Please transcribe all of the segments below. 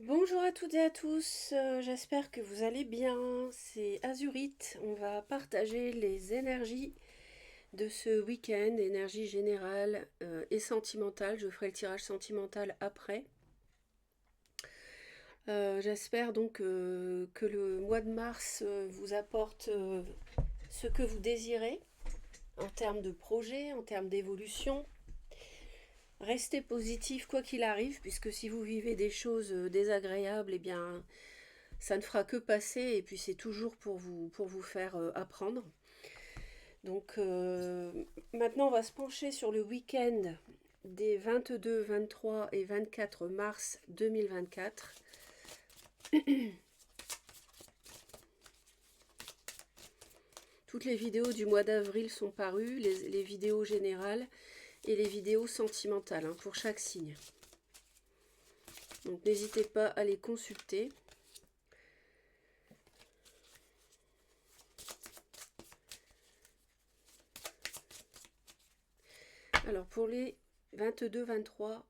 Bonjour à toutes et à tous, j'espère que vous allez bien. C'est Azurite. On va partager les énergies de ce week-end, énergie générale et sentimentale. Je ferai le tirage sentimental après. J'espère donc que le mois de mars vous apporte ce que vous désirez en termes de projet, en termes d'évolution. Restez positif quoi qu'il arrive, puisque si vous vivez des choses désagréables, eh bien ça ne fera que passer et puis c'est toujours pour vous faire apprendre. Donc maintenant on va se pencher sur le week-end des 22, 23 et 24 mars 2024. Toutes les vidéos du mois d'avril sont parues, les vidéos générales et les vidéos sentimentales hein, pour chaque signe. Donc n'hésitez pas à les consulter. Alors pour les 22, 23,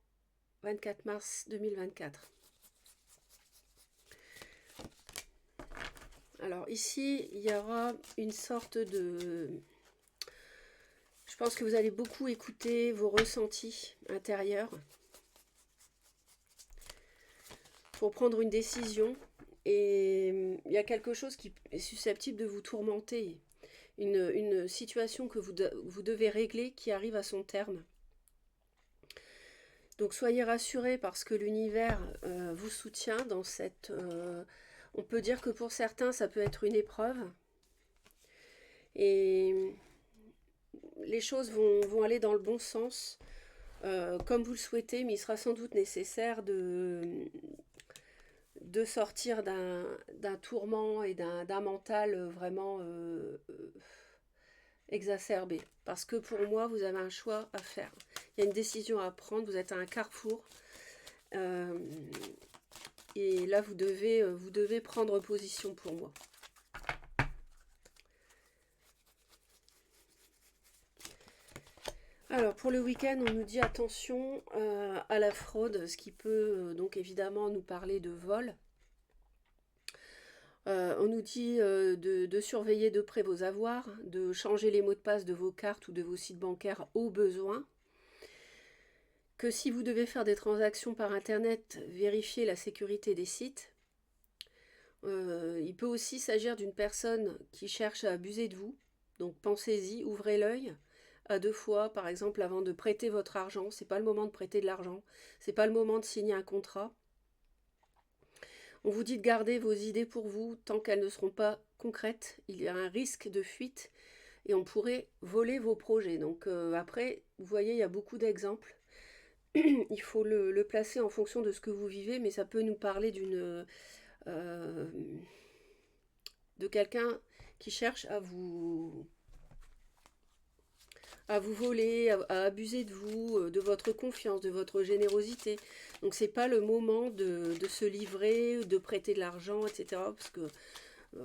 24 mars 2024. Alors ici, il y aura une sorte de... Je pense que vous allez beaucoup écouter vos ressentis intérieurs pour prendre une décision. Et il y a quelque chose qui est susceptible de vous tourmenter. Une situation que vous devez régler qui arrive à son terme. Donc soyez rassurés parce que l'univers vous soutient dans cette... on peut dire que pour certains, ça peut être une épreuve. Et les choses vont aller dans le bon sens, comme vous le souhaitez, mais il sera sans doute nécessaire de sortir d'un tourment et d'un mental vraiment exacerbé. Parce que pour moi, vous avez un choix à faire. Il y a une décision à prendre, vous êtes à un carrefour. Euh, et là, vous devez prendre position pour moi. Alors pour le week-end, on nous dit attention à la fraude, ce qui peut donc évidemment nous parler de vol. On nous dit de surveiller de près vos avoirs, de changer les mots de passe de vos cartes ou de vos sites bancaires au besoin. Que si vous devez faire des transactions par Internet, vérifiez la sécurité des sites. Il peut aussi s'agir d'une personne qui cherche à abuser de vous. Donc pensez-y, ouvrez l'œil à deux fois, par exemple, avant de prêter votre argent. C'est pas le moment de prêter de l'argent. C'est pas le moment de signer un contrat. On vous dit de garder vos idées pour vous tant qu'elles ne seront pas concrètes. Il y a un risque de fuite et on pourrait voler vos projets. Donc après, vous voyez, il y a beaucoup d'exemples. Il faut le placer en fonction de ce que vous vivez, mais ça peut nous parler euh, de quelqu'un qui cherche à vous voler, à abuser de vous, de votre confiance, de votre générosité. Donc c'est pas le moment de se livrer, de prêter de l'argent, etc. Parce que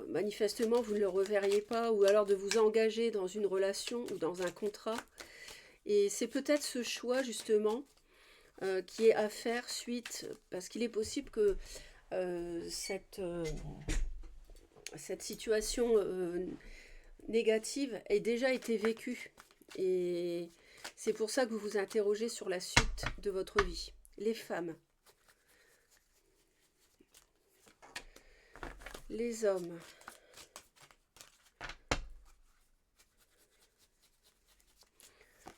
manifestement vous ne le reverriez pas, ou alors de vous engager dans une relation ou dans un contrat. Et c'est peut-être ce choix justement qui est à faire suite, parce qu'il est possible que cette situation négative ait déjà été vécue. Et c'est pour ça que vous vous interrogez sur la suite de votre vie. Les femmes, les hommes,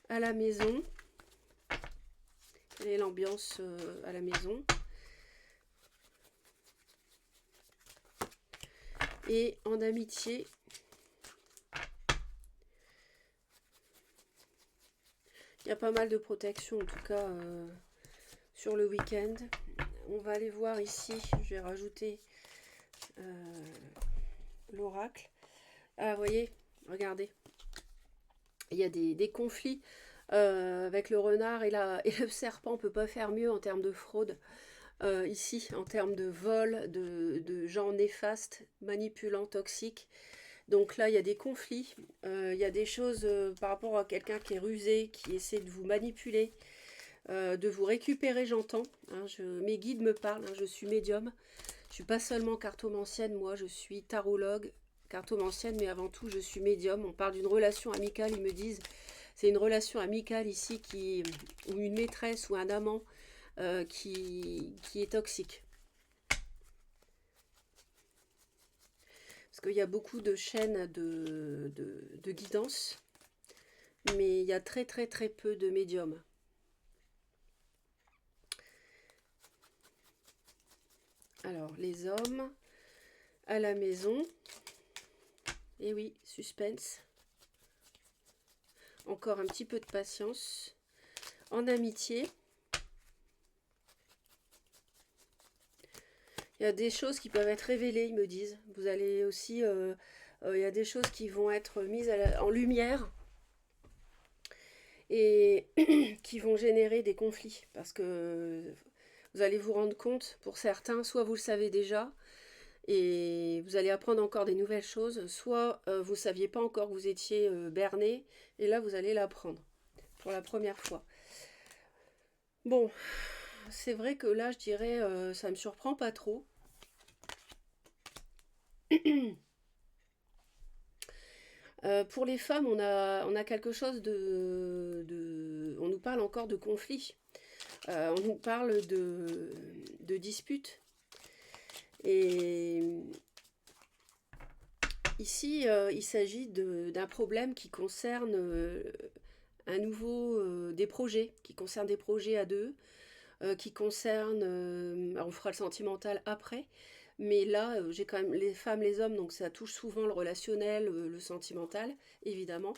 à la maison. Quelle est l'ambiance à la maison? Et en amitié, il y a pas mal de protection en tout cas sur le week-end. On va aller voir ici, je vais rajouter l'oracle. Ah, vous voyez, regardez, il y a des conflits avec le renard et le serpent. On ne peut pas faire mieux en termes de fraude. Ici, en termes de vol, de gens néfastes, manipulants, toxiques. Donc là, il y a des conflits, il y a des choses par rapport à quelqu'un qui est rusé, qui essaie de vous manipuler. de vous récupérer, j'entends. Hein, mes guides me parlent, hein, je suis médium. Je suis pas seulement cartomancienne, moi, je suis tarologue, cartomancienne, mais avant tout, je suis médium. On parle d'une relation amicale, ils me disent, c'est une relation amicale ici ou une maîtresse ou un amant qui est toxique. Parce qu'il y a beaucoup de chaînes de guidance, mais il y a très très très peu de médiums. Alors, les hommes à la maison. Et oui, suspense. Encore un petit peu de patience. En amitié. Il y a des choses qui peuvent être révélées, ils me disent. Vous allez aussi... il y a des choses qui vont être mises en lumière. Et qui vont générer des conflits. Parce que vous allez vous rendre compte, pour certains, soit vous le savez déjà, et vous allez apprendre encore des nouvelles choses, soit vous ne saviez pas encore que vous étiez berné, et là vous allez l'apprendre pour la première fois. Bon, c'est vrai que là je dirais, ça ne me surprend pas trop. Pour les femmes, on a quelque chose on nous parle encore de conflit. On nous parle de disputes. Et ici, il s'agit d'un problème qui concerne des projets, qui concerne des projets à deux, qui concerne, alors on fera le sentimental après, mais là, j'ai quand même les femmes, les hommes, donc ça touche souvent le relationnel, le sentimental, évidemment.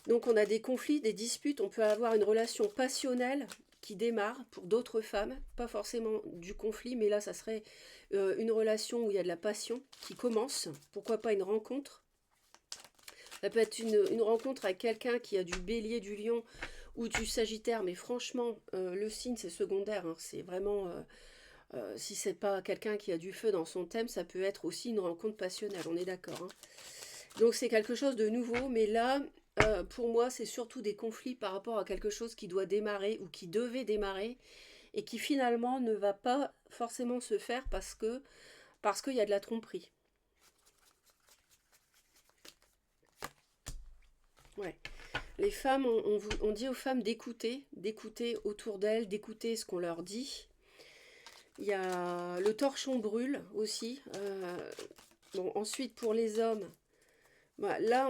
Donc on a des conflits, des disputes, on peut avoir une relation passionnelle qui démarre pour d'autres femmes, pas forcément du conflit, mais là ça serait une relation où il y a de la passion qui commence, pourquoi pas une rencontre. Ça peut être une rencontre avec quelqu'un qui a du bélier, du lion ou du sagittaire, mais franchement, le signe c'est secondaire, hein, c'est vraiment... si c'est pas quelqu'un qui a du feu dans son thème, ça peut être aussi une rencontre passionnelle, on est d'accord. Hein. Donc c'est quelque chose de nouveau, mais là, pour moi, c'est surtout des conflits par rapport à quelque chose qui doit démarrer ou qui devait démarrer et qui finalement ne va pas forcément se faire parce qu'il y a de la tromperie. Ouais. Les femmes, on dit aux femmes d'écouter autour d'elles, d'écouter ce qu'on leur dit. Il y a le torchon brûle aussi. Bon, ensuite, pour les hommes, bah, là,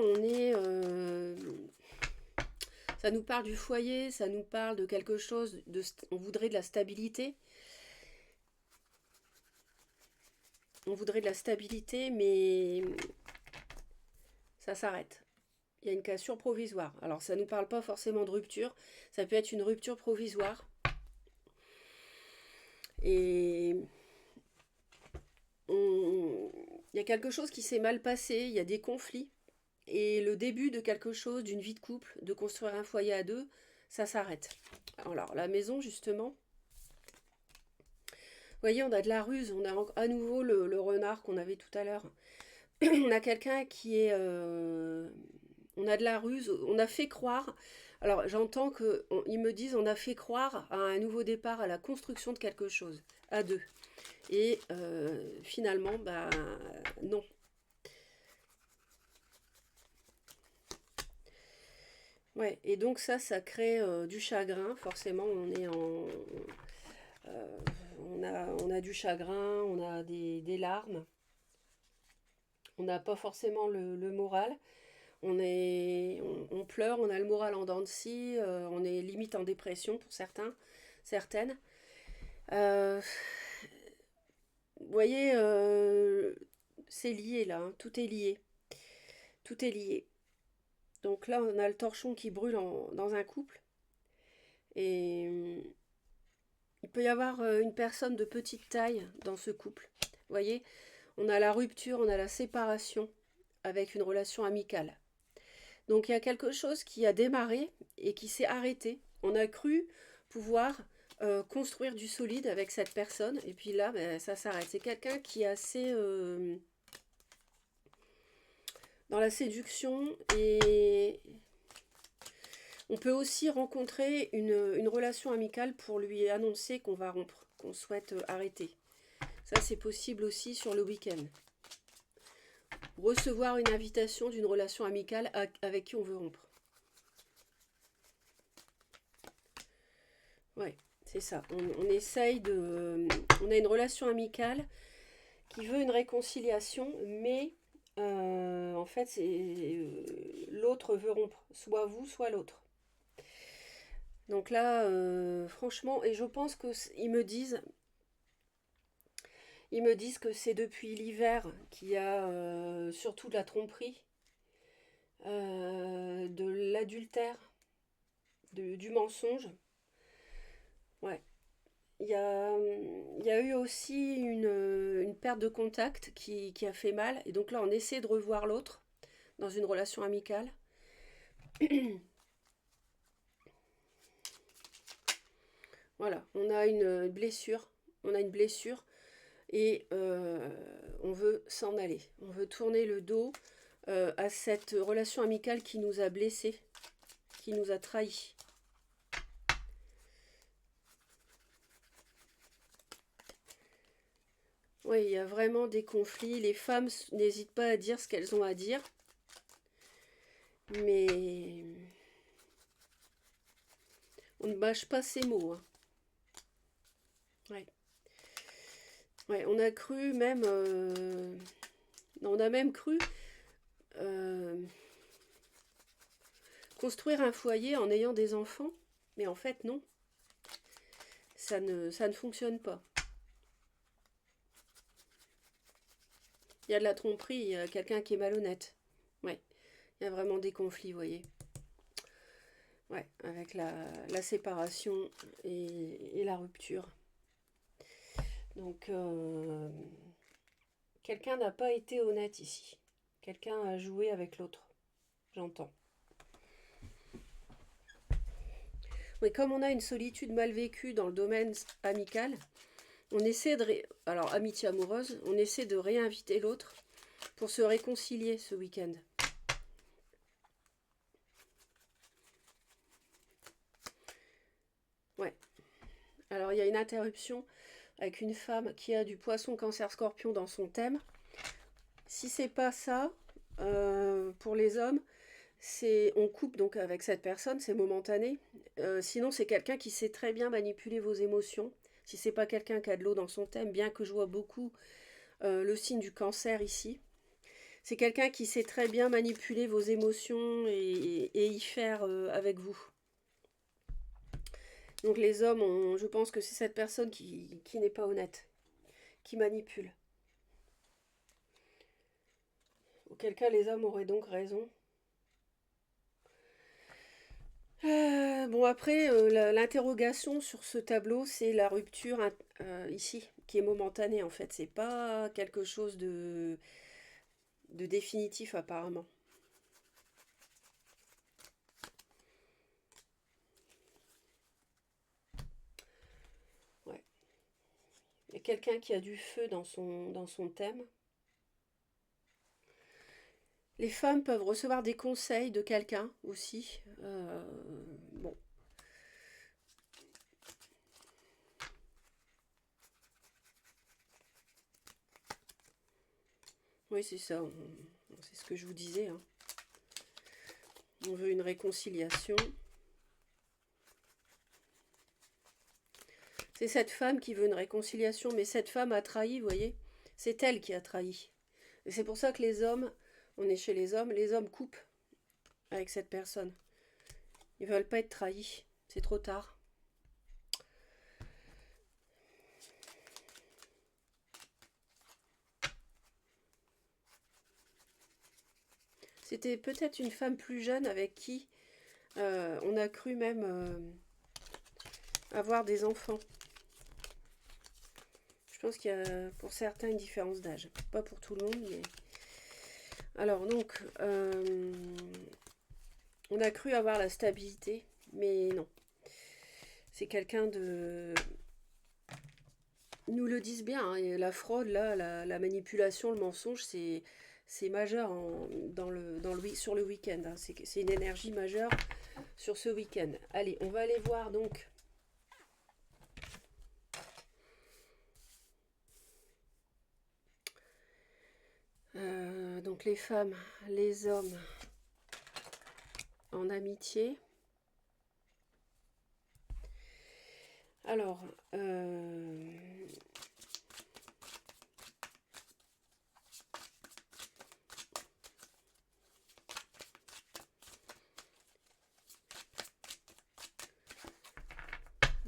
ça nous parle du foyer, ça nous parle de quelque chose, on voudrait de la stabilité. On voudrait de la stabilité, mais ça s'arrête. Il y a une cassure provisoire. Alors, ça ne nous parle pas forcément de rupture, ça peut être une rupture provisoire. Et il y a quelque chose qui s'est mal passé, il y a des conflits. Et le début de quelque chose, d'une vie de couple, de construire un foyer à deux, ça s'arrête. Alors, la maison, justement, vous voyez, on a de la ruse, on a à nouveau le renard qu'on avait tout à l'heure. On a quelqu'un qui est... on a de la ruse, on a fait croire... Alors, j'entends qu'ils me disent, on a fait croire à un nouveau départ, à la construction de quelque chose, à deux. Et finalement, bah non. Ouais, et donc ça crée du chagrin, forcément, euh, on a du chagrin, on a des larmes, on n'a pas forcément le moral, on pleure, on a le moral en dents de scie, on est limite en dépression pour certaines. Euh, vous voyez, c'est lié là, hein, tout est lié, tout est lié. Donc là, on a le torchon qui brûle dans un couple. Et il peut y avoir une personne de petite taille dans ce couple. Vous voyez, on a la rupture, on a la séparation avec une relation amicale. Donc il y a quelque chose qui a démarré et qui s'est arrêté. On a cru pouvoir construire du solide avec cette personne. Et puis là, ben, ça s'arrête. C'est quelqu'un qui est assez dans la séduction et On peut aussi rencontrer une relation amicale pour lui annoncer qu'on va rompre, qu'on souhaite arrêter. Ça, c'est possible aussi sur le week-end. Recevoir une invitation d'une relation amicale avec qui on veut rompre. Ouais, c'est ça. On essaye de... On a une relation amicale qui veut une réconciliation, mais en fait, l'autre veut rompre. Soit vous, soit l'autre. Donc là, franchement, et je pense ils me disent que c'est depuis l'hiver qu'il y a surtout de la tromperie, de l'adultère, du mensonge. Ouais. Il y a eu aussi une perte de contact qui a fait mal. Et donc là, on essaie de revoir l'autre dans une relation amicale. Voilà, on a une blessure. On a une blessure et on veut s'en aller. On veut tourner le dos à cette relation amicale qui nous a blessés, qui nous a trahis. Oui, il y a vraiment des conflits. Les femmes n'hésitent pas à dire ce qu'elles ont à dire. Mais on ne mâche pas ces mots. Hein. Ouais. Ouais, on a cru même... on a même cru construire un foyer en ayant des enfants. Mais en fait, non. Ça ne fonctionne pas. Il y a de la tromperie, il y a quelqu'un qui est malhonnête. Ouais, il y a vraiment des conflits, vous voyez. Ouais, avec la séparation et la rupture. Donc, quelqu'un n'a pas été honnête ici. Quelqu'un a joué avec l'autre. J'entends. Mais comme on a une solitude mal vécue dans le domaine amical, on essaie alors amitié amoureuse, on essaie de réinviter l'autre pour se réconcilier ce week-end. Ouais. Alors il y a une interruption avec une femme qui a du poisson, cancer, scorpion dans son thème. Si c'est pas ça, pour les hommes, on coupe donc avec cette personne, c'est momentané. Sinon, c'est quelqu'un qui sait très bien manipuler vos émotions. Si c'est pas quelqu'un qui a de l'eau dans son thème, bien que je vois beaucoup le signe du cancer ici, c'est quelqu'un qui sait très bien manipuler vos émotions et y faire avec vous. Donc les hommes, je pense que c'est cette personne qui n'est pas honnête, qui manipule. Auquel cas les hommes auraient donc raison. Bon après, l'interrogation sur ce tableau, c'est la rupture ici, qui est momentanée en fait. C'est pas quelque chose de définitif apparemment. Ouais. Il y a quelqu'un qui a du feu dans son thème. Les femmes peuvent recevoir des conseils de quelqu'un aussi. Bon. Oui, c'est ça. C'est ce que je vous disais. Hein. On veut une réconciliation. C'est cette femme qui veut une réconciliation, mais cette femme a trahi, vous voyez. C'est elle qui a trahi. Et c'est pour ça que les hommes, on est chez les hommes coupent avec cette personne. Ils veulent pas être trahis. C'est trop tard. C'était peut-être une femme plus jeune avec qui on a cru même avoir des enfants. Je pense qu'il y a pour certains une différence d'âge. Pas pour tout le monde, mais... Alors donc, on a cru avoir la stabilité, mais non. C'est quelqu'un de... Ils nous le disent bien, hein, la fraude, là, la manipulation, le mensonge, c'est majeur sur le week-end. Hein. C'est une énergie majeure sur ce week-end. Allez, on va aller voir donc donc les femmes, les hommes en amitié. Alors, on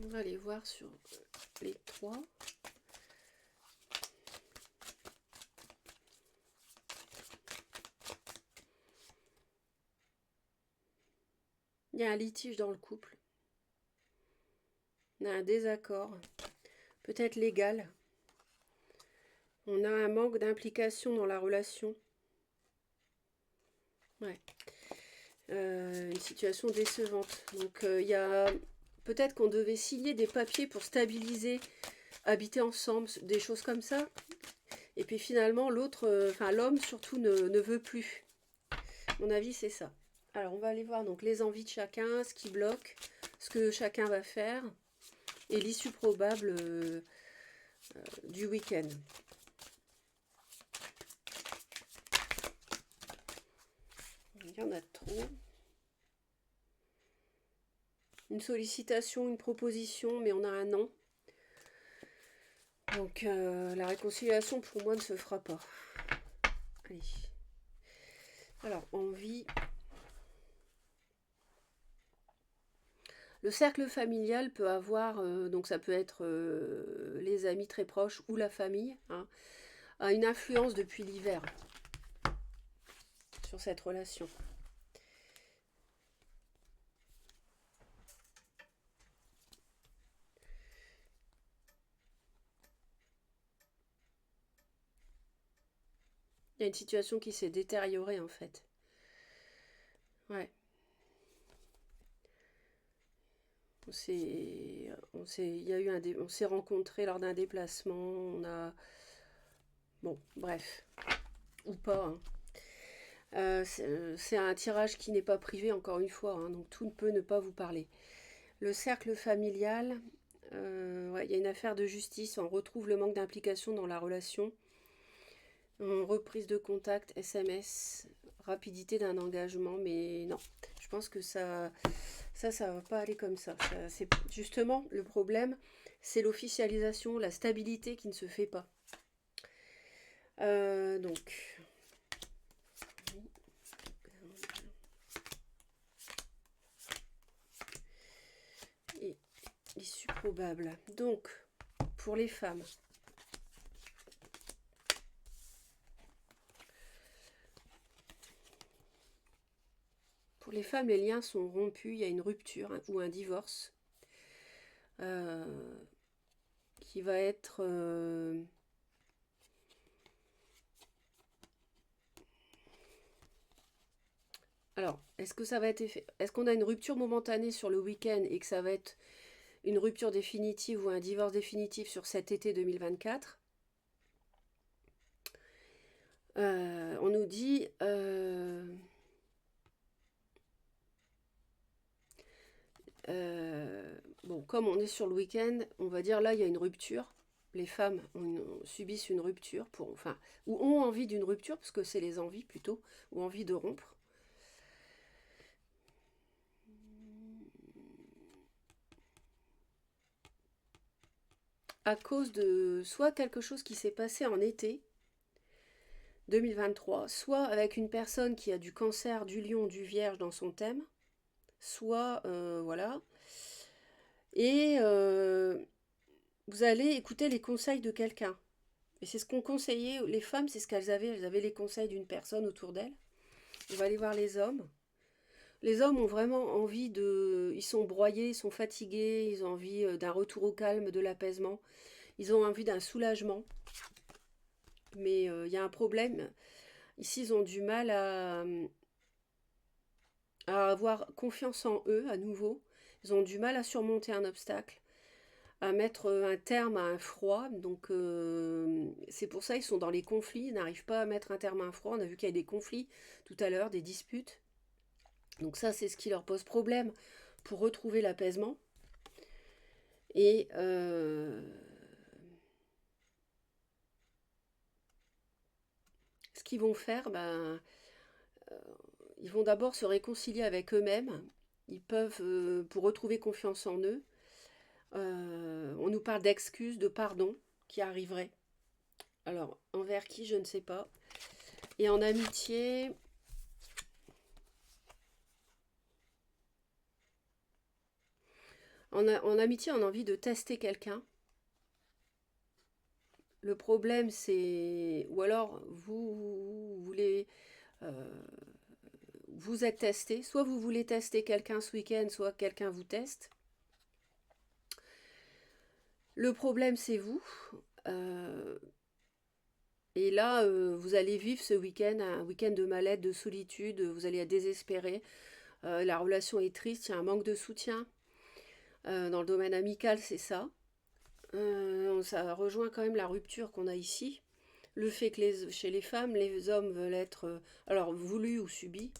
va aller voir sur les trois. Il y a un litige dans le couple. On a un désaccord, peut-être légal. On a un manque d'implication dans la relation. Ouais. Une situation décevante. Donc il y a peut-être qu'on devait signer des papiers pour stabiliser, habiter ensemble, des choses comme ça. Et puis finalement l'autre, enfin l'homme surtout ne veut plus. À mon avis c'est ça. Alors on va aller voir donc les envies de chacun, ce qui bloque, ce que chacun va faire et l'issue probable du week-end. Il y en a trop. Une sollicitation, une proposition, mais on a un non. Donc la réconciliation pour moi ne se fera pas. Allez. Alors, envie. Le cercle familial peut avoir, donc ça peut être les amis très proches ou la famille, hein, a une influence depuis l'hiver sur cette relation. Il y a une situation qui s'est détériorée en fait. Ouais. On s'est rencontrés lors d'un déplacement. On a, bon, bref, ou pas. Hein. C'est un tirage qui n'est pas privé encore une fois, hein, donc tout ne peut ne pas vous parler. Le cercle familial, ouais, il y a une affaire de justice. On retrouve le manque d'implication dans la relation. Reprise de contact, SMS, rapidité d'un engagement, mais non. Je pense que ça va pas aller comme ça. C'est justement le problème, c'est l'officialisation, la stabilité qui ne se fait pas. Donc, et issue probable. Donc, pour les femmes. Pour les femmes, les liens sont rompus, il y a une rupture ou un divorce qui va être... Alors, est-ce que ça va être... Est-ce qu'on a une rupture momentanée sur le week-end et que ça va être une rupture définitive ou un divorce définitif sur cet été 2024 ? On nous dit... bon, comme on est sur le week-end, on va dire là, il y a une rupture. Les femmes subissent une rupture, ou ont envie d'une rupture, parce que c'est les envies plutôt, ou envie de rompre. À cause de soit quelque chose qui s'est passé en été 2023, soit avec une personne qui a du cancer, du lion, du vierge dans son thème, soit, voilà. Et vous allez écouter les conseils de quelqu'un. Et c'est ce qu'ont conseillé les femmes, c'est ce qu'elles avaient. Elles avaient les conseils d'une personne autour d'elles. On va aller voir les hommes. Les hommes ont vraiment envie de... Ils sont broyés, ils sont fatigués, ils ont envie d'un retour au calme, de l'apaisement. Ils ont envie d'un soulagement. Mais il y a un problème. Ici, ils ont du mal à avoir confiance en eux à nouveau. Ils ont du mal à surmonter un obstacle, à mettre un terme à un froid. Donc c'est pour ça qu'ils sont dans les conflits. Ils n'arrivent pas à mettre un terme à un froid. On a vu qu'il y a des conflits tout à l'heure, des disputes. Donc ça, c'est ce qui leur pose problème pour retrouver l'apaisement. Et ce qu'ils vont faire, ben, ils vont d'abord se réconcilier avec eux-mêmes. Ils peuvent, pour retrouver confiance en eux, on nous parle d'excuses, de pardon qui arriveraient. Alors, envers qui, je ne sais pas. Et en amitié, en amitié, on a envie de tester quelqu'un. Le problème, c'est... Ou alors, vous voulez... vous êtes testé. Soit vous voulez tester quelqu'un ce week-end, soit quelqu'un vous teste. Le problème, c'est vous. Euh, et là, vous allez vivre ce week-end, un week-end de mal-être, de solitude. Vous allez être désespéré. La relation est triste, il y a un manque de soutien. Dans le domaine amical, c'est ça. Ça rejoint quand même la rupture qu'on a ici. Le fait que chez les femmes, les hommes veulent être, alors voulus ou subis.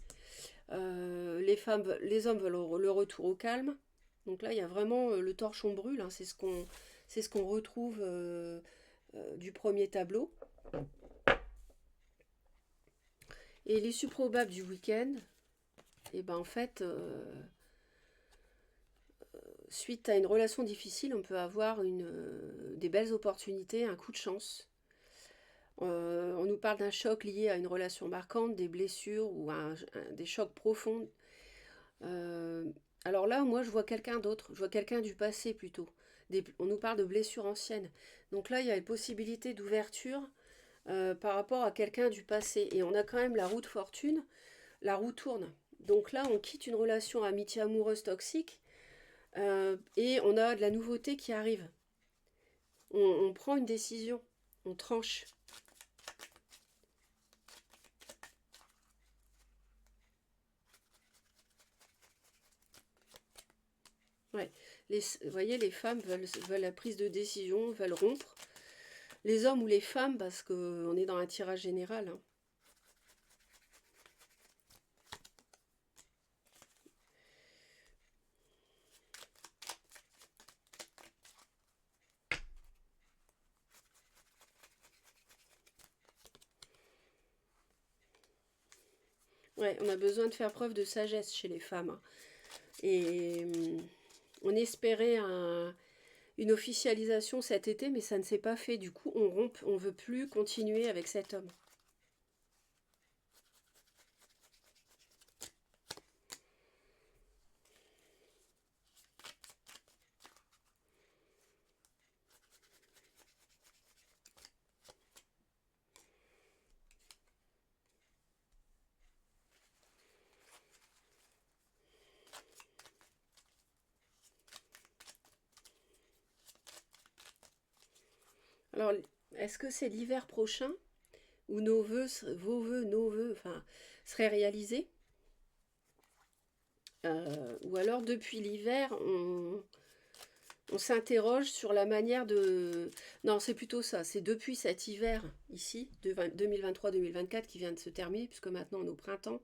Les hommes veulent le retour au calme. Donc là, il y a vraiment le torchon brûle. Hein, c'est ce qu'on retrouve du premier tableau. Et l'issue probable du week-end, et ben en fait, suite à une relation difficile, on peut avoir des belles opportunités, un coup de chance. On nous parle d'un choc lié à une relation marquante, des blessures ou des chocs profonds. Euh, alors là, moi, je vois quelqu'un d'autre. Je vois quelqu'un du passé plutôt. On nous parle de blessures anciennes. Donc là, il y a une possibilité d'ouverture par rapport à quelqu'un du passé. Et on a quand même la roue de fortune. La roue tourne. Donc là, on quitte une relation amitié amoureuse toxique et on a de la nouveauté qui arrive. On prend une décision. On tranche. Ouais. Vous voyez, les femmes veulent la prise de décision, veulent rompre. Les hommes ou les femmes, parce qu'on est dans un tirage général. Hein. Ouais, on a besoin de faire preuve de sagesse chez les femmes. Hein. Et on espérait une officialisation cet été, mais ça ne s'est pas fait. Du coup, on rompt, on veut plus continuer avec cet homme. Alors, est-ce que c'est l'hiver prochain où vos vœux, nos vœux, enfin, seraient réalisés ou alors depuis l'hiver, on s'interroge sur la manière de... Non, c'est plutôt ça. C'est depuis cet hiver, ici, de 2023-2024, qui vient de se terminer, puisque maintenant on est au printemps,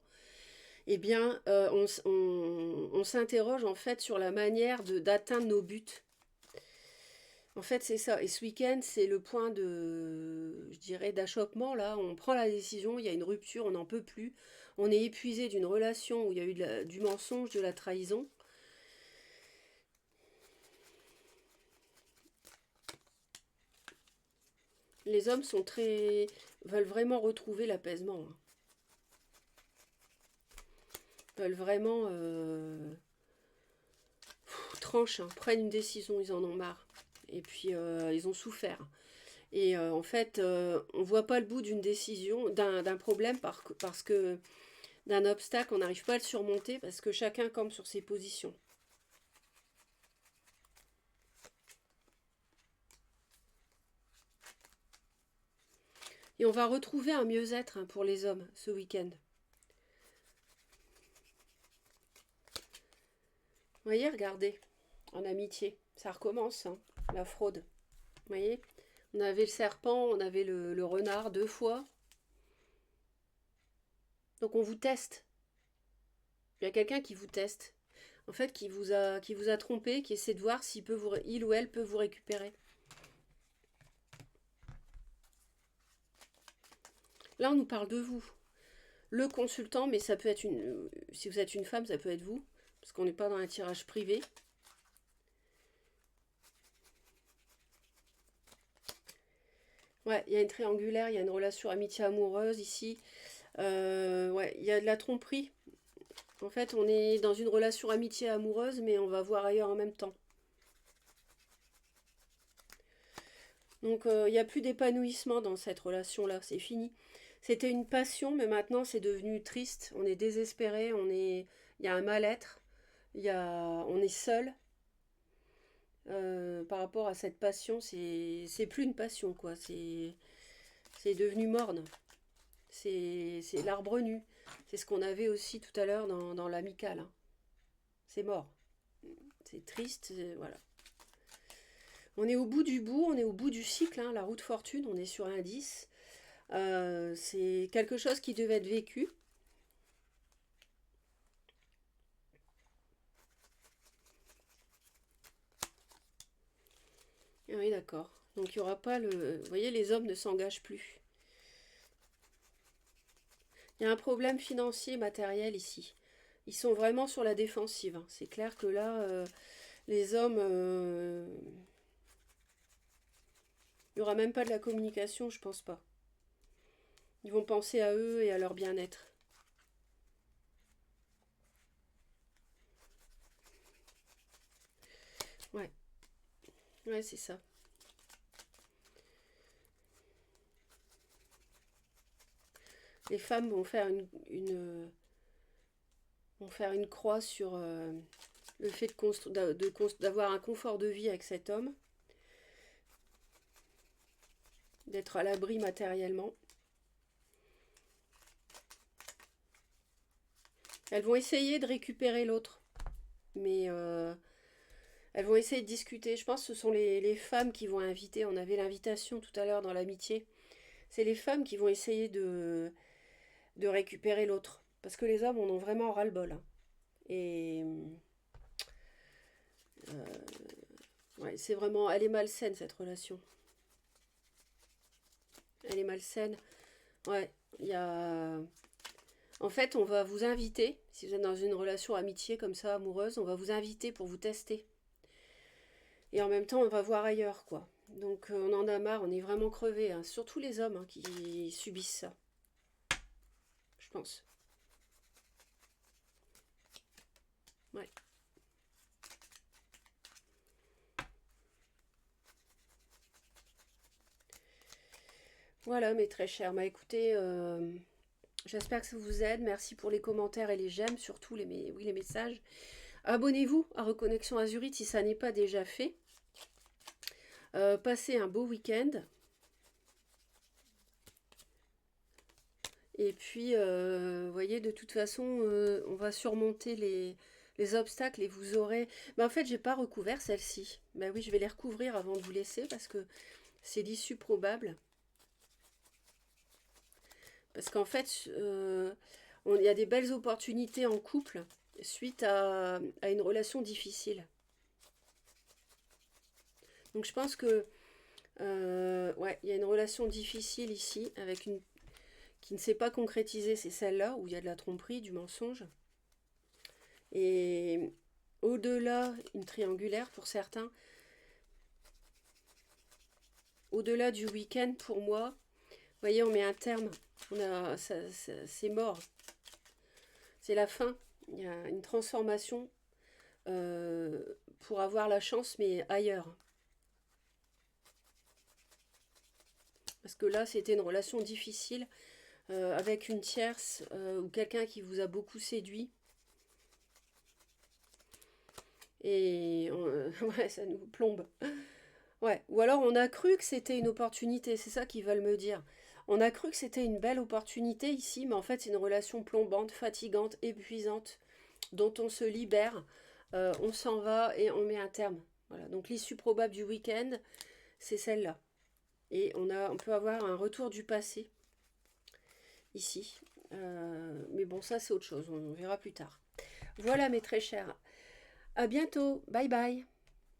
eh bien, on s'interroge en fait sur la manière d'atteindre nos buts. En fait, c'est ça. Et ce week-end, c'est le point de, je dirais, d'achoppement. Là, on prend la décision, il y a une rupture, on n'en peut plus. On est épuisé d'une relation où il y a eu du mensonge, de la trahison. Les hommes veulent vraiment retrouver l'apaisement. Hein. Veulent vraiment tranchent, hein, prennent une décision, ils en ont marre. Et puis ils ont souffert. Et en fait, on voit pas le bout d'une décision, d'un problème parce que d'un obstacle, on n'arrive pas à le surmonter parce que chacun campe sur ses positions. Et on va retrouver un mieux-être hein, pour les hommes ce week-end. Vous voyez, regardez, en amitié, ça recommence, hein, la fraude. Vous voyez, on avait le serpent, on avait le renard 2 fois. Donc on vous teste. Il y a quelqu'un qui vous teste. En fait, qui vous a trompé, qui essaie de voir s'il peut il ou elle peut vous récupérer. Là, on nous parle de vous. Le consultant, mais ça peut être si vous êtes une femme, ça peut être vous. Parce qu'on n'est pas dans un tirage privé. Ouais, il y a une triangulaire, il y a une relation amitié amoureuse ici. Ouais, il y a de la tromperie. En fait, on est dans une relation amitié amoureuse, mais on va voir ailleurs en même temps. Donc, il n'y a plus d'épanouissement dans cette relation-là, c'est fini. C'était une passion, mais maintenant c'est devenu triste. On est désespéré, il y a un mal-être, on est seul. Par rapport à cette passion, c'est plus une passion, quoi. C'est devenu morne. C'est l'arbre nu. C'est ce qu'on avait aussi tout à l'heure dans l'amical, hein. C'est mort. C'est triste, voilà. On est au bout du bout, on est au bout du cycle, hein, la roue de fortune, on est sur un 10. C'est quelque chose qui devait être vécu. Ah oui, d'accord. Donc il n'y aura pas le... Vous voyez, les hommes ne s'engagent plus. Il y a un problème financier, matériel ici. Ils sont vraiment sur la défensive, hein. C'est clair que là, les hommes... il n'y aura même pas de la communication, je pense pas. Ils vont penser à eux et à leur bien-être. Ouais, ouais, c'est ça. Les femmes vont faire vont faire une croix sur le fait d'avoir un confort de vie avec cet homme, d'être à l'abri matériellement. Elles vont essayer de récupérer l'autre, mais elles vont essayer de discuter. Je pense que ce sont les femmes qui vont inviter. On avait l'invitation tout à l'heure dans l'amitié. C'est les femmes qui vont essayer de récupérer l'autre. Parce que les hommes en ont vraiment ras-le-bol, hein. Et ouais, c'est vraiment... Elle est malsaine, cette relation. Elle est malsaine. Ouais, il y a... En fait, on va vous inviter, si vous êtes dans une relation amitié comme ça, amoureuse, on va vous inviter pour vous tester. Et en même temps, on va voir ailleurs, quoi. Donc, on en a marre, on est vraiment crevés, hein. Surtout les hommes, hein, qui subissent ça, je pense. Ouais. Voilà, mes très chers. Bah écoutez, j'espère que ça vous aide. Merci pour les commentaires et les j'aime, surtout oui, les messages. Abonnez-vous à Reconnexion Azurite si ça n'est pas déjà fait. Passez un beau week-end. Et puis, vous voyez, de toute façon, on va surmonter les obstacles et vous aurez... Ben, en fait, j'ai pas recouvert celle-ci. Ben oui, je vais les recouvrir avant de vous laisser parce que c'est l'issue probable. Parce qu'en fait, il y a des belles opportunités en couple suite à une relation difficile. Donc je pense que ouais, il y a une relation difficile ici avec qui ne s'est pas concrétisée, c'est celle-là où il y a de la tromperie, du mensonge. Et au-delà, une triangulaire pour certains, au-delà du week-end pour moi, vous voyez, on met un terme. C'est mort. C'est la fin. Il y a une transformation pour avoir la chance, mais ailleurs. Parce que là, c'était une relation difficile avec une tierce ou quelqu'un qui vous a beaucoup séduit. Et ouais, ça nous plombe. Ouais. Ou alors on a cru que c'était une opportunité, c'est ça qu'ils veulent me dire. On a cru que c'était une belle opportunité ici, mais en fait c'est une relation plombante, fatigante, épuisante, dont on se libère, on s'en va et on met un terme. Voilà. Donc l'issue probable du week-end, c'est celle-là. Et on peut avoir un retour du passé ici. Mais bon, ça c'est autre chose, on verra plus tard. Voilà mes très chers. À bientôt. Bye bye.